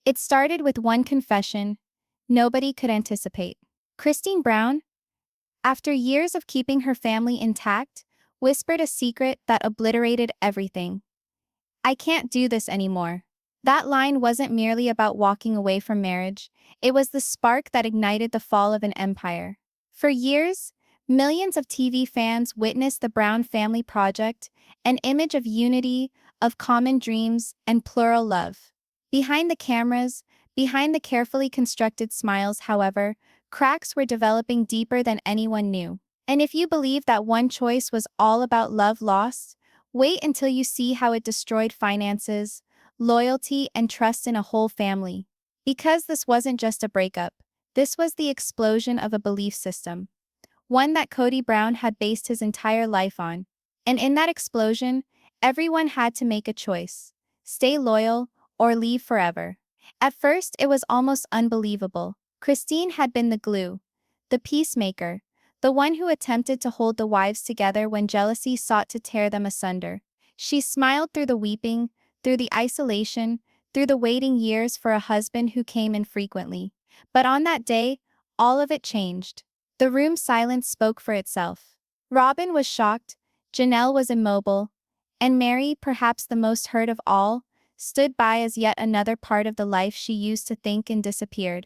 It started with one confession nobody could anticipate. Christine Brown, after years of keeping her family intact, whispered a secret that obliterated everything. I can't do this anymore. That line wasn't merely about walking away from marriage, it was the spark that ignited the fall of an empire. For years, millions of TV fans witnessed the Brown family project, an image of unity, of common dreams, and plural love. Behind the cameras, behind the carefully constructed smiles, however, cracks were developing deeper than anyone knew. And if you believe that one choice was all about love lost, wait until you see how it destroyed finances, loyalty, and trust in a whole family. Because this wasn't just a breakup, this was the explosion of a belief system, one that Kody Brown had based his entire life on. And in that explosion, everyone had to make a choice: stay loyal or leave forever. At first, it was almost unbelievable. Christine had been the glue, the peacemaker, the one who attempted to hold the wives together when jealousy sought to tear them asunder. She smiled through the weeping, through the isolation, through the waiting years for a husband who came infrequently. But on that day, all of it changed. The room's silence spoke for itself. Robyn was shocked, Janelle was immobile, and Meri, perhaps the most hurt of all, stood by as yet another part of the life she used to think and disappeared.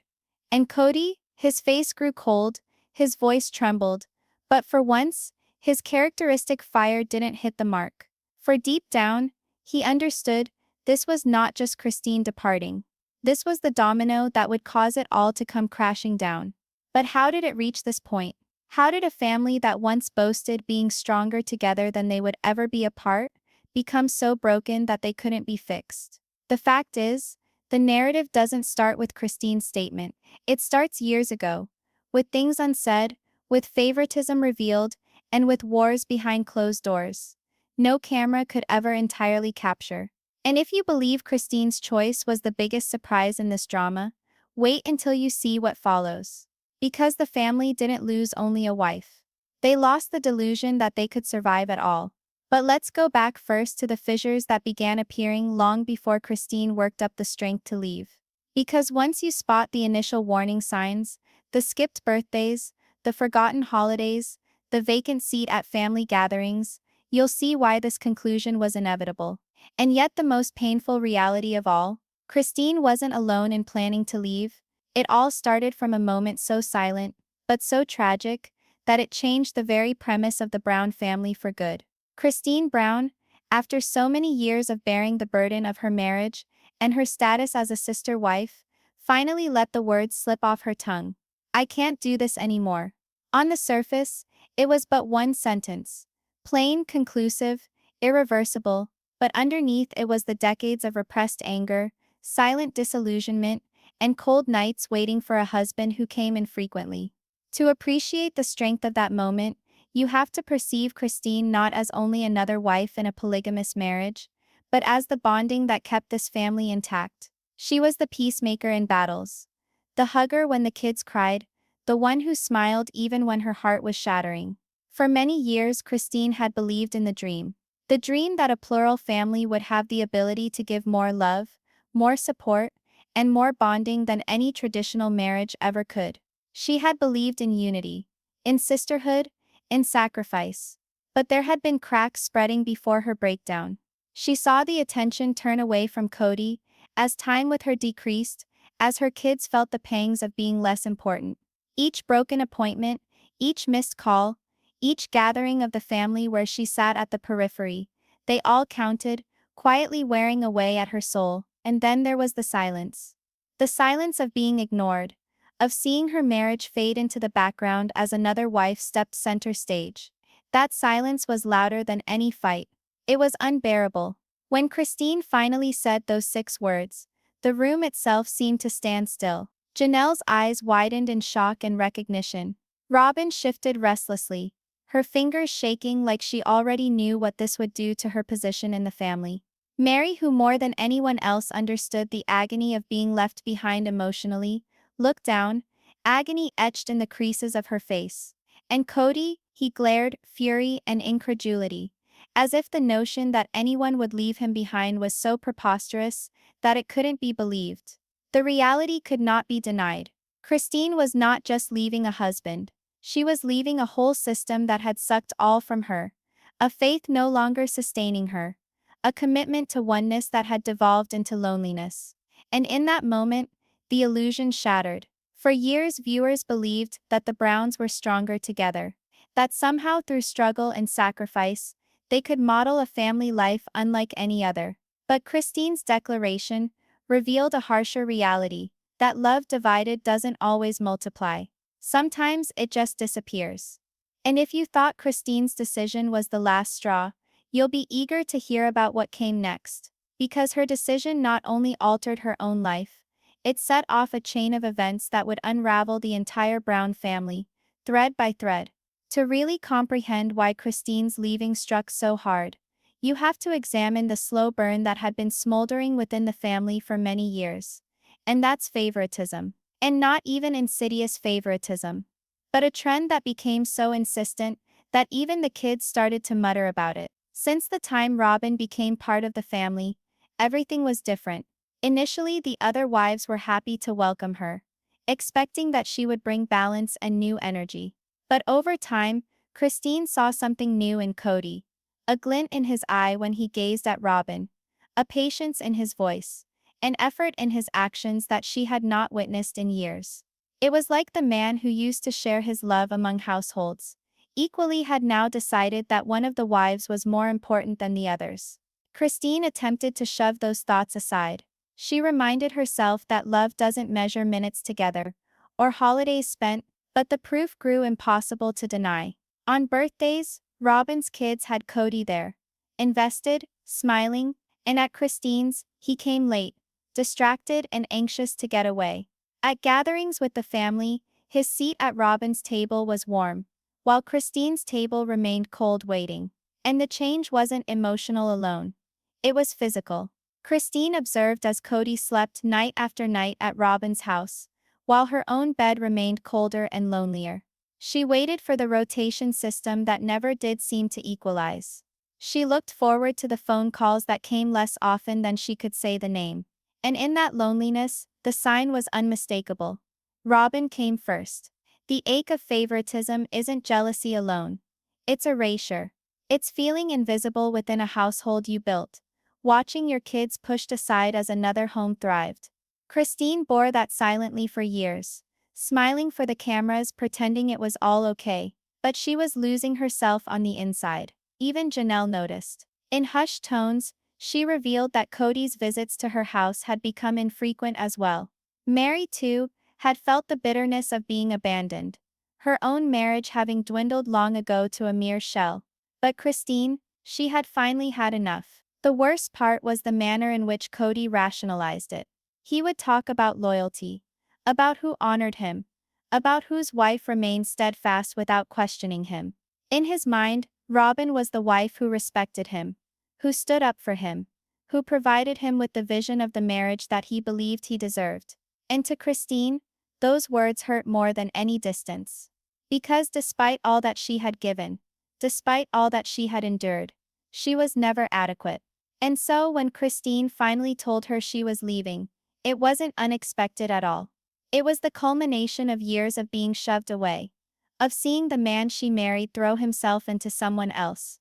And Kody, his face grew cold, his voice trembled, but for once, his characteristic fire didn't hit the mark. For deep down, he understood this was not just Christine departing. This was the domino that would cause it all to come crashing down. But how did it reach this point? How did a family that once boasted being stronger together than they would ever be apart become so broken that they couldn't be fixed? The fact is, the narrative doesn't start with Christine's statement. It starts years ago, with things unsaid, with favoritism revealed, and with wars behind closed doors no camera could ever entirely capture. And if you believe Christine's choice was the biggest surprise in this drama, wait until you see what follows. Because the family didn't lose only a wife. They lost the delusion that they could survive at all. But let's go back first to the fissures that began appearing long before Christine worked up the strength to leave. Because once you spot the initial warning signs, the skipped birthdays, the forgotten holidays, the vacant seat at family gatherings, you'll see why this conclusion was inevitable. And yet the most painful reality of all, Christine wasn't alone in planning to leave. It all started from a moment so silent, but so tragic, that it changed the very premise of the Brown family for good. Christine Brown, after so many years of bearing the burden of her marriage and her status as a sister wife, finally let the words slip off her tongue. I can't do this anymore. On the surface, it was but one sentence. Plain, conclusive, irreversible, but underneath it was the decades of repressed anger, silent disillusionment, and cold nights waiting for a husband who came infrequently. To appreciate the strength of that moment, you have to perceive Christine not as only another wife in a polygamous marriage, but as the bonding that kept this family intact. She was the peacemaker in battles, the hugger when the kids cried, the one who smiled even when her heart was shattering. For many years, Christine had believed in the dream that a plural family would have the ability to give more love, more support, and more bonding than any traditional marriage ever could. She had believed in unity, in sisterhood, in sacrifice. But there had been cracks spreading before her breakdown. She saw the attention turn away from Kody, as time with her decreased, as her kids felt the pangs of being less important. Each broken appointment, each missed call, each gathering of the family where she sat at the periphery, they all counted, quietly wearing away at her soul. And then there was the silence. The silence of being ignored, of seeing her marriage fade into the background as another wife stepped center stage. That silence was louder than any fight. It was unbearable. When Christine finally said those 6 words, the room itself seemed to stand still. Janelle's eyes widened in shock and recognition. Robyn shifted restlessly, her fingers shaking like she already knew what this would do to her position in the family. Meri, who more than anyone else understood the agony of being left behind emotionally, looked down, agony etched in the creases of her face. And Kody, he glared, fury and incredulity, as if the notion that anyone would leave him behind was so preposterous that it couldn't be believed. The reality could not be denied. Christine was not just leaving a husband. She was leaving a whole system that had sucked all from her. A faith no longer sustaining her. A commitment to oneness that had devolved into loneliness. And in that moment, the illusion shattered. For years, viewers believed that the Browns were stronger together. That somehow through struggle and sacrifice, they could model a family life unlike any other. But Christine's declaration revealed a harsher reality, that love divided doesn't always multiply. Sometimes it just disappears. And if you thought Christine's decision was the last straw, you'll be eager to hear about what came next. Because her decision not only altered her own life, it set off a chain of events that would unravel the entire Brown family, thread by thread. To really comprehend why Christine's leaving struck so hard, you have to examine the slow burn that had been smoldering within the family for many years. And that's favoritism. And not even insidious favoritism, but a trend that became so insistent that even the kids started to mutter about it. Since the time Robyn became part of the family, everything was different. Initially, the other wives were happy to welcome her, expecting that she would bring balance and new energy. But over time, Christine saw something new in Kody. A glint in his eye when he gazed at Robyn, a patience in his voice, an effort in his actions that she had not witnessed in years. It was like the man who used to share his love among households, equally had now decided that one of the wives was more important than the others. Christine attempted to shove those thoughts aside. She reminded herself that love doesn't measure minutes together, or holidays spent, but the proof grew impossible to deny. On birthdays, Robyn's kids had Kody there, invested, smiling, and at Christine's, he came late, distracted and anxious to get away. At gatherings with the family, his seat at Robyn's table was warm, while Christine's table remained cold waiting. And the change wasn't emotional alone. It was physical. Christine observed as Kody slept night after night at Robyn's house, while her own bed remained colder and lonelier. She waited for the rotation system that never did seem to equalize. She looked forward to the phone calls that came less often than she could say the name. And in that loneliness, the sign was unmistakable. Robyn came first. The ache of favoritism isn't jealousy alone. It's erasure. It's feeling invisible within a household you built, watching your kids pushed aside as another home thrived. Christine bore that silently for years, smiling for the cameras, pretending it was all okay, but she was losing herself on the inside. Even Janelle noticed. In hushed tones, she revealed that Kody's visits to her house had become infrequent as well. Meri, too, had felt the bitterness of being abandoned, her own marriage having dwindled long ago to a mere shell. But Christine, she had finally had enough. The worst part was the manner in which Kody rationalized it. He would talk about loyalty, about who honored him, about whose wife remained steadfast without questioning him. In his mind, Robyn was the wife who respected him, who stood up for him, who provided him with the vision of the marriage that he believed he deserved. And to Christine, those words hurt more than any distance. Because despite all that she had given, despite all that she had endured, she was never adequate. And so when Christine finally told her she was leaving, it wasn't unexpected at all. It was the culmination of years of being shoved away, of seeing the man she married throw himself into someone else.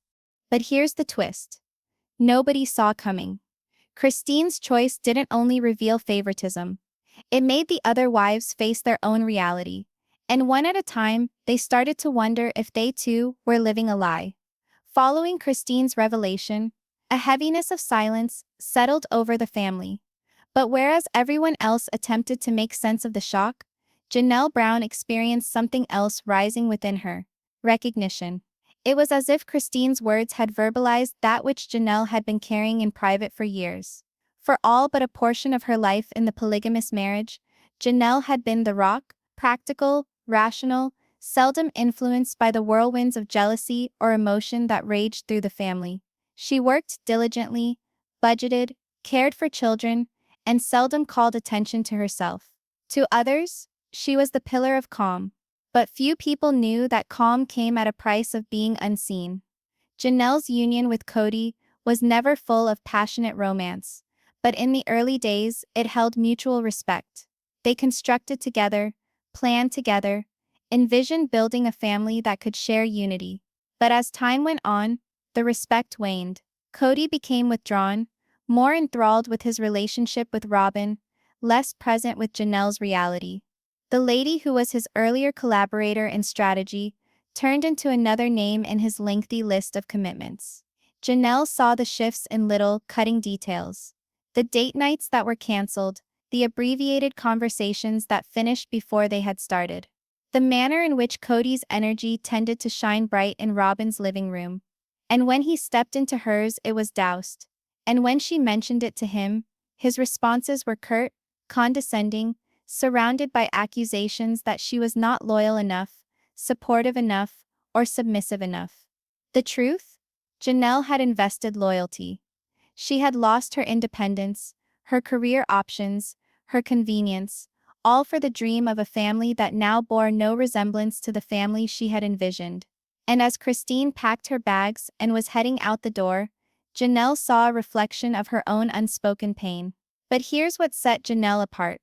But here's the twist. Nobody saw coming. Christine's choice didn't only reveal favoritism. It made the other wives face their own reality. And one at a time, they started to wonder if they too were living a lie. Following Christine's revelation, a heaviness of silence settled over the family. But whereas everyone else attempted to make sense of the shock, Janelle Brown experienced something else rising within her: recognition. It was as if Christine's words had verbalized that which Janelle had been carrying in private for years. For all but a portion of her life in the polygamous marriage, Janelle had been the rock, practical, rational, seldom influenced by the whirlwinds of jealousy or emotion that raged through the family. She worked diligently, budgeted, cared for children, and seldom called attention to herself. To others, she was the pillar of calm. But few people knew that calm came at a price of being unseen. Janelle's union with Kody was never full of passionate romance, But in the early days, it held mutual respect. They constructed together, planned together, envisioned building a family that could share unity. But as time went on, the respect waned. Kody became withdrawn, more enthralled with his relationship with Robyn, less present with Janelle's reality. The lady who was his earlier collaborator in strategy turned into another name in his lengthy list of commitments. Janelle saw the shifts in little, cutting details. The date nights that were canceled, the abbreviated conversations that finished before they had started. The manner in which Kody's energy tended to shine bright in Robyn's living room. And when he stepped into hers, it was doused. And when she mentioned it to him, his responses were curt, condescending, surrounded by accusations that she was not loyal enough, supportive enough, or submissive enough. The truth? Janelle had invested loyalty. She had lost her independence, her career options, her convenience, all for the dream of a family that now bore no resemblance to the family she had envisioned. And as Christine packed her bags and was heading out the door, Janelle saw a reflection of her own unspoken pain. But here's what set Janelle apart.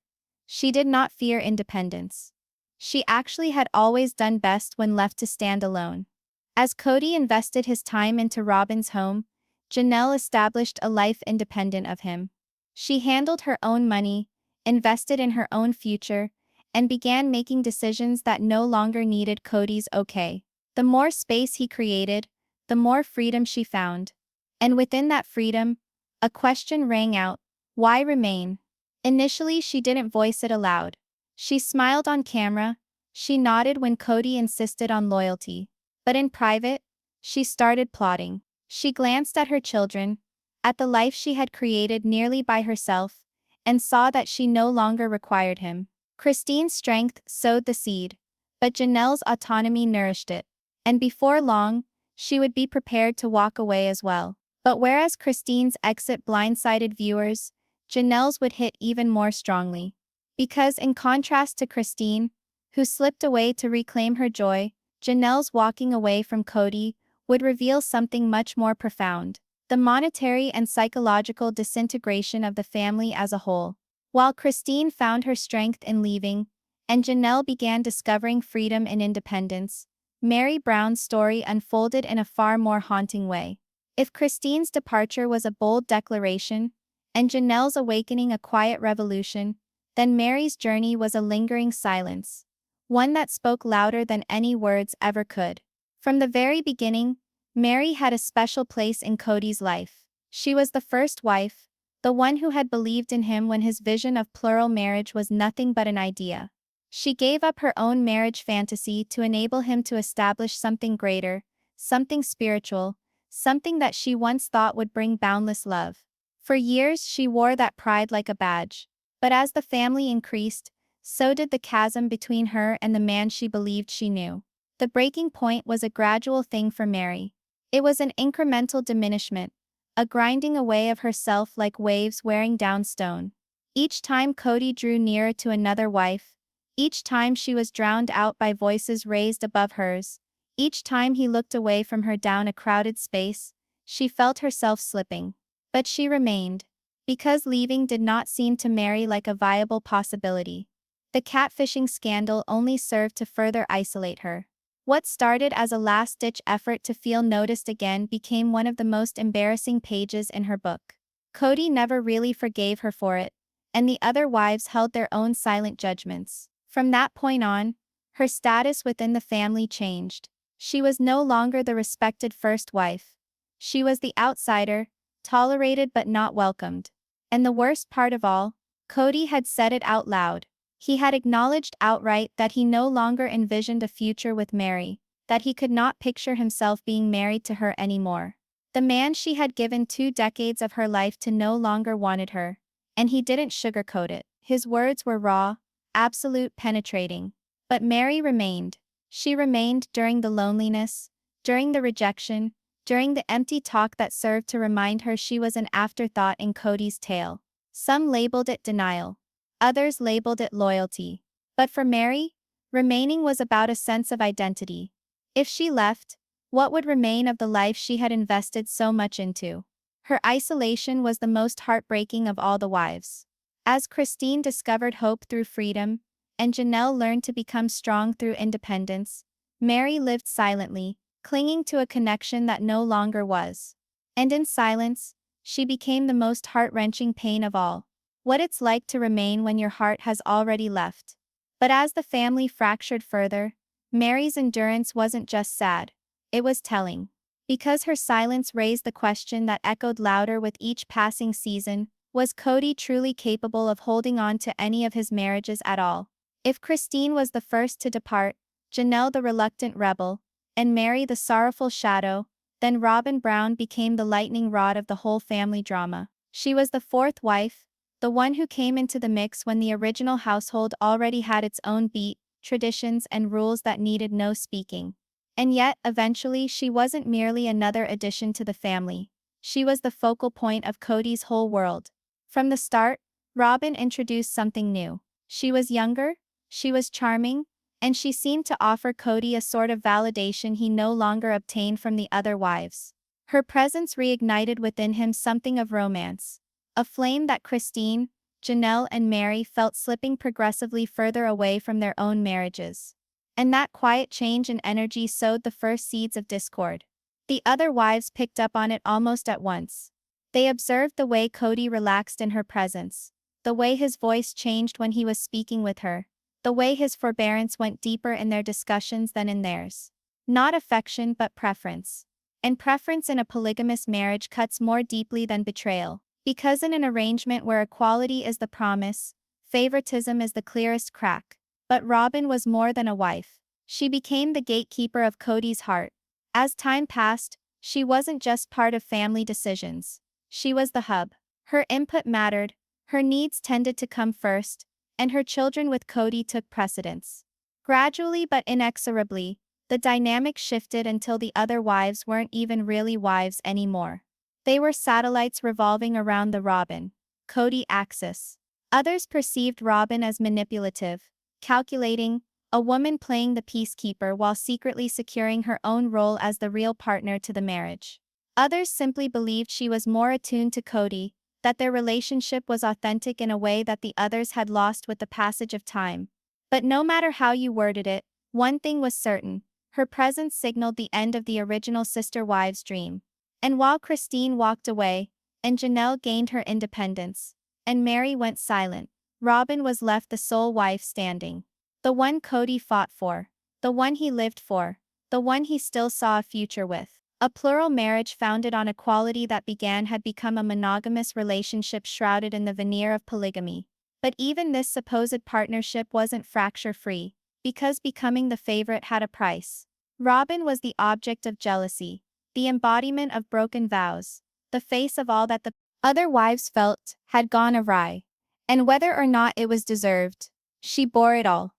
She did not fear independence. She actually had always done best when left to stand alone. As Kody invested his time into Robyn's home, Janelle established a life independent of him. She handled her own money, invested in her own future, and began making decisions that no longer needed Kody's okay. The more space he created, the more freedom she found. And within that freedom, a question rang out: why remain? Initially, she didn't voice it aloud. She smiled on camera, she nodded when Kody insisted on loyalty. But in private, she started plotting. She glanced at her children, at the life she had created nearly by herself, and saw that she no longer required him. Christine's strength sowed the seed, but Janelle's autonomy nourished it. And before long, she would be prepared to walk away as well. But whereas Christine's exit blindsided viewers, Janelle's would hit even more strongly. Because in contrast to Christine, who slipped away to reclaim her joy, Janelle's walking away from Kody would reveal something much more profound: the monetary and psychological disintegration of the family as a whole. While Christine found her strength in leaving, and Janelle began discovering freedom and independence, Meri Brown's story unfolded in a far more haunting way. If Christine's departure was a bold declaration, and Janelle's awakening a quiet revolution, then Meri's journey was a lingering silence, one that spoke louder than any words ever could. From the very beginning, Meri had a special place in Kody's life. She was the first wife, the one who had believed in him when his vision of plural marriage was nothing but an idea. She gave up her own marriage fantasy to enable him to establish something greater, something spiritual, something that she once thought would bring boundless love. For years she wore that pride like a badge. But as the family increased, so did the chasm between her and the man she believed she knew. The breaking point was a gradual thing for Meri. It was an incremental diminishment, a grinding away of herself like waves wearing down stone. Each time Kody drew nearer to another wife, each time she was drowned out by voices raised above hers, each time he looked away from her down a crowded space, she felt herself slipping. But she remained, because leaving did not seem to Meri like a viable possibility. The catfishing scandal only served to further isolate her. What started as a last-ditch effort to feel noticed again became one of the most embarrassing pages in her book. Kody never really forgave her for it, and the other wives held their own silent judgments. From that point on, her status within the family changed. She was no longer the respected first wife. She was the outsider, tolerated but not welcomed. And the worst part of all, Kody had said it out loud. He had acknowledged outright that he no longer envisioned a future with Meri, that he could not picture himself being married to her anymore. The man she had given 2 decades of her life to no longer wanted her, and he didn't sugarcoat it. His words were raw, absolute, penetrating. But Meri remained. She remained during the loneliness, during the rejection, during the empty talk that served to remind her she was an afterthought in Kody's tale. Some labeled it denial. Others labeled it loyalty. But for Meri, remaining was about a sense of identity. If she left, what would remain of the life she had invested so much into? Her isolation was the most heartbreaking of all the wives. As Christine discovered hope through freedom, and Janelle learned to become strong through independence, Meri lived silently, clinging to a connection that no longer was. And in silence, she became the most heart-wrenching pain of all. What it's like to remain when your heart has already left. But as the family fractured further, Meri's endurance wasn't just sad, it was telling. Because her silence raised the question that echoed louder with each passing season: was Kody truly capable of holding on to any of his marriages at all? If Christine was the first to depart, Janelle the reluctant rebel, and Meri the sorrowful shadow, then Robyn Brown became the lightning rod of the whole family drama. She was the fourth wife, the one who came into the mix when the original household already had its own beat, traditions and rules that needed no speaking. And yet, eventually she wasn't merely another addition to the family. She was the focal point of Kody's whole world. From the start, Robyn introduced something new. She was younger, she was charming, and she seemed to offer Kody a sort of validation he no longer obtained from the other wives. Her presence reignited within him something of romance, a flame that Christine, Janelle and Meri felt slipping progressively further away from their own marriages. And that quiet change in energy sowed the first seeds of discord. The other wives picked up on it almost at once. They observed the way Kody relaxed in her presence, the way his voice changed when he was speaking with her, the way his forbearance went deeper in their discussions than in theirs. Not affection but preference. And preference in a polygamous marriage cuts more deeply than betrayal. Because in an arrangement where equality is the promise, favoritism is the clearest crack. But Robyn was more than a wife. She became the gatekeeper of Kody's heart. As time passed, she wasn't just part of family decisions. She was the hub. Her input mattered, her needs tended to come first, and her children with Kody took precedence. Gradually but inexorably, the dynamic shifted until the other wives weren't even really wives anymore. They were satellites revolving around the Robyn, Kody axis. Others perceived Robyn as manipulative, calculating, a woman playing the peacekeeper while secretly securing her own role as the real partner to the marriage. Others simply believed she was more attuned to Kody, that their relationship was authentic in a way that the others had lost with the passage of time. But no matter how you worded it, one thing was certain: her presence signaled the end of the original sister wives' dream. And while Christine walked away, and Janelle gained her independence, and Meri went silent, Robyn was left the sole wife standing. The one Kody fought for, the one he lived for, the one he still saw a future with. A plural marriage founded on equality that had become a monogamous relationship shrouded in the veneer of polygamy. But even this supposed partnership wasn't fracture-free, because becoming the favorite had a price. Robyn was the object of jealousy, the embodiment of broken vows, the face of all that the other wives felt had gone awry. And whether or not it was deserved, she bore it all.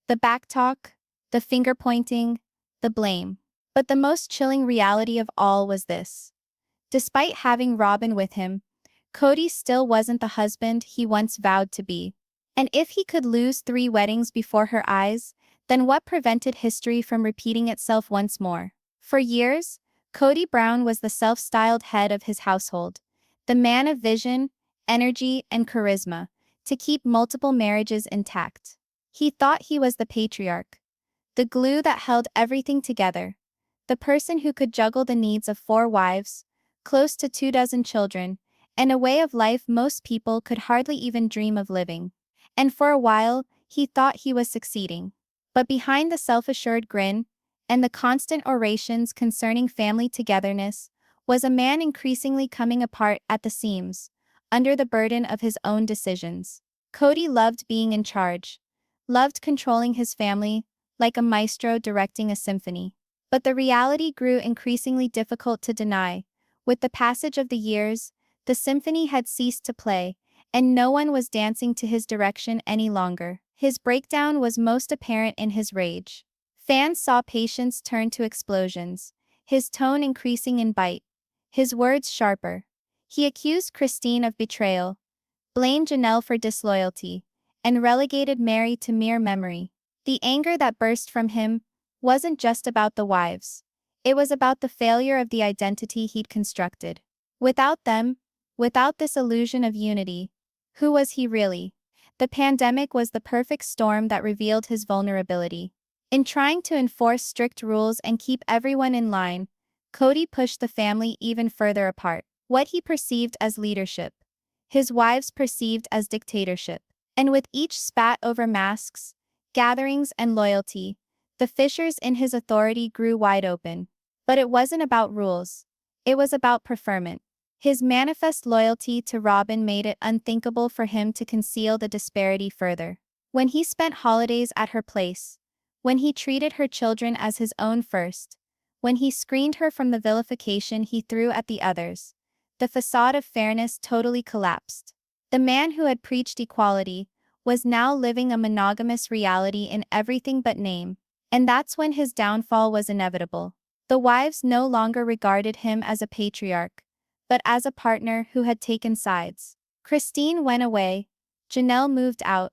The backtalk, the finger-pointing, the blame. But the most chilling reality of all was this. Despite having Robyn with him, Kody still wasn't the husband he once vowed to be. And if he could lose 3 weddings before her eyes, then what prevented history from repeating itself once more? For years, Kody Brown was the self-styled head of his household, the man of vision, energy, and charisma, to keep multiple marriages intact. He thought he was the patriarch, the glue that held everything together, the person who could juggle the needs of 4 wives, close to 24 children, and a way of life most people could hardly even dream of living. And for a while, he thought he was succeeding. But behind the self-assured grin, and the constant orations concerning family togetherness, was a man increasingly coming apart at the seams, under the burden of his own decisions. Kody loved being in charge, loved controlling his family, like a maestro directing a symphony. But the reality grew increasingly difficult to deny. With the passage of the years, the symphony had ceased to play, and no one was dancing to his direction any longer. His breakdown was most apparent in his rage. Fans saw patience turn to explosions, his tone increasing in bite, his words sharper. He accused Christine of betrayal, blamed Janelle for disloyalty, and relegated Meri to mere memory. The anger that burst from him wasn't just about the wives. It was about the failure of the identity he'd constructed. Without them, without this illusion of unity, who was he really? The pandemic was the perfect storm that revealed his vulnerability. In trying to enforce strict rules and keep everyone in line, Kody pushed the family even further apart. What he perceived as leadership, his wives perceived as dictatorship. And with each spat over masks, gatherings, and loyalty, the fissures in his authority grew wide open. But it wasn't about rules. It was about preferment. His manifest loyalty to Robyn made it unthinkable for him to conceal the disparity further. When he spent holidays at her place, when he treated her children as his own first, when he screened her from the vilification he threw at the others, the facade of fairness totally collapsed. The man who had preached equality was now living a monogamous reality in everything but name. And that's when his downfall was inevitable. The wives no longer regarded him as a patriarch, but as a partner who had taken sides. Christine went away, Janelle moved out,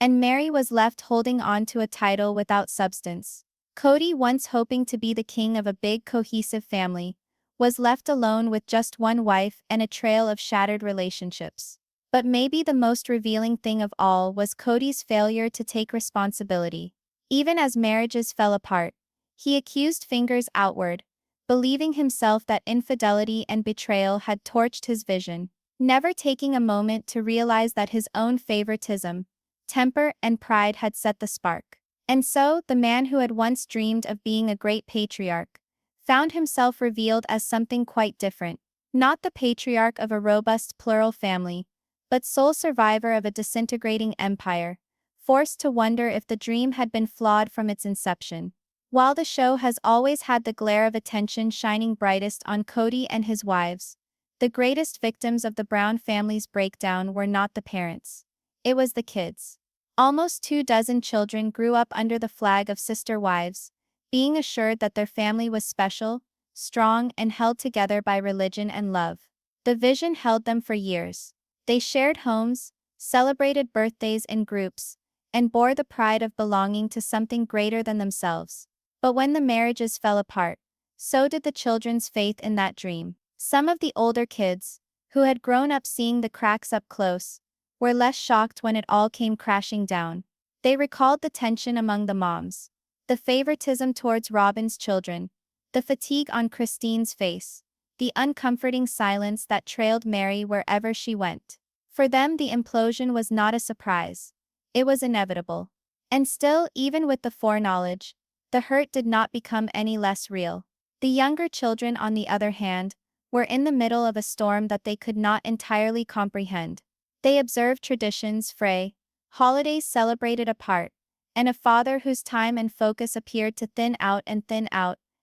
and Meri was left holding on to a title without substance. Kody, once hoping to be the king of a big cohesive family, was left alone with just one wife and a trail of shattered relationships. But maybe the most revealing thing of all was Kody's failure to take responsibility. Even as marriages fell apart, he accused fingers outward, believing himself that infidelity and betrayal had torched his vision, never taking a moment to realize that his own favoritism, temper, and pride had set the spark. And so, the man who had once dreamed of being a great patriarch found himself revealed as something quite different. Not the patriarch of a robust plural family, but sole survivor of a disintegrating empire, forced to wonder if the dream had been flawed from its inception. While the show has always had the glare of attention shining brightest on Kody and his wives, the greatest victims of the Brown family's breakdown were not the parents. It was the kids. Almost 24 children grew up under the flag of sister wives, being assured that their family was special, strong, and held together by religion and love. The vision held them for years. They shared homes, celebrated birthdays in groups, and bore the pride of belonging to something greater than themselves. But when the marriages fell apart, so did the children's faith in that dream. Some of the older kids, who had grown up seeing the cracks up close, were less shocked when it all came crashing down. They recalled the tension among the moms, the favoritism towards Robyn's children, the fatigue on Christine's face, the uncomforting silence that trailed Meri wherever she went. For them, the implosion was not a surprise. It was inevitable. And still, even with the foreknowledge, the hurt did not become any less real. The younger children, on the other hand, were in the middle of a storm that they could not entirely comprehend. They observed traditions fray, holidays celebrated apart, and a father whose time and focus appeared to thin out,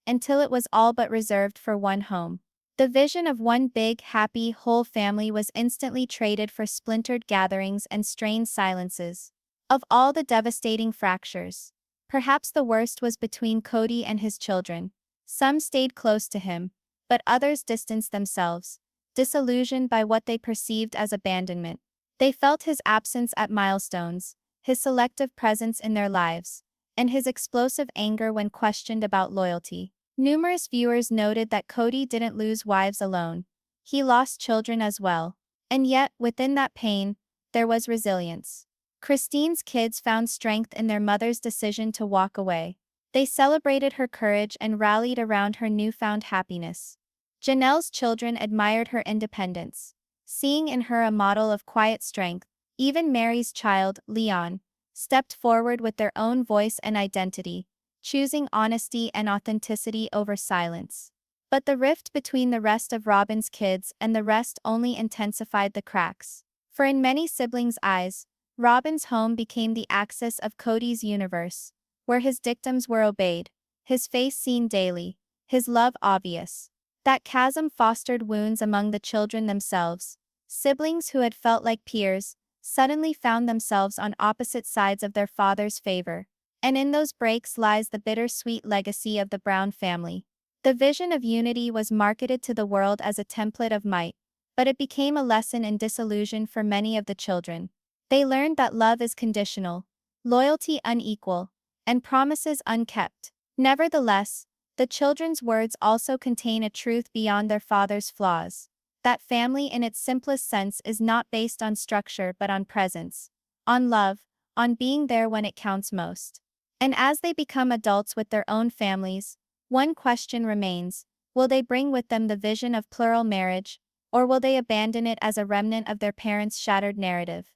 until it was all but reserved for one home. The vision of one big, happy, whole family was instantly traded for splintered gatherings and strained silences. Of all the devastating fractures, perhaps the worst was between Kody and his children. Some stayed close to him, but others distanced themselves, disillusioned by what they perceived as abandonment. They felt his absence at milestones, his selective presence in their lives, and his explosive anger when questioned about loyalty. Numerous viewers noted that Kody didn't lose wives alone. He lost children as well. And yet, within that pain, there was resilience. Christine's kids found strength in their mother's decision to walk away. They celebrated her courage and rallied around her newfound happiness. Janelle's children admired her independence, seeing in her a model of quiet strength. Even Meri's child, Leon, stepped forward with their own voice and identity, choosing honesty and authenticity over silence. But the rift between the rest of Robyn's kids and the rest only intensified the cracks. For in many siblings' eyes, Robyn's home became the axis of Kody's universe, where his dictums were obeyed, his face seen daily, his love obvious. That chasm fostered wounds among the children themselves. Siblings who had felt like peers suddenly found themselves on opposite sides of their father's favor. And in those breaks lies the bittersweet legacy of the Brown family. The vision of unity was marketed to the world as a template of might, but it became a lesson in disillusion for many of the children. They learned that love is conditional, loyalty unequal, and promises unkept. Nevertheless, the children's words also contain a truth beyond their father's flaws. that family in its simplest sense is not based on structure but on presence, on love, on being there when it counts most. And as they become adults with their own families, one question remains: will they bring with them the vision of plural marriage, or will they abandon it as a remnant of their parents' shattered narrative?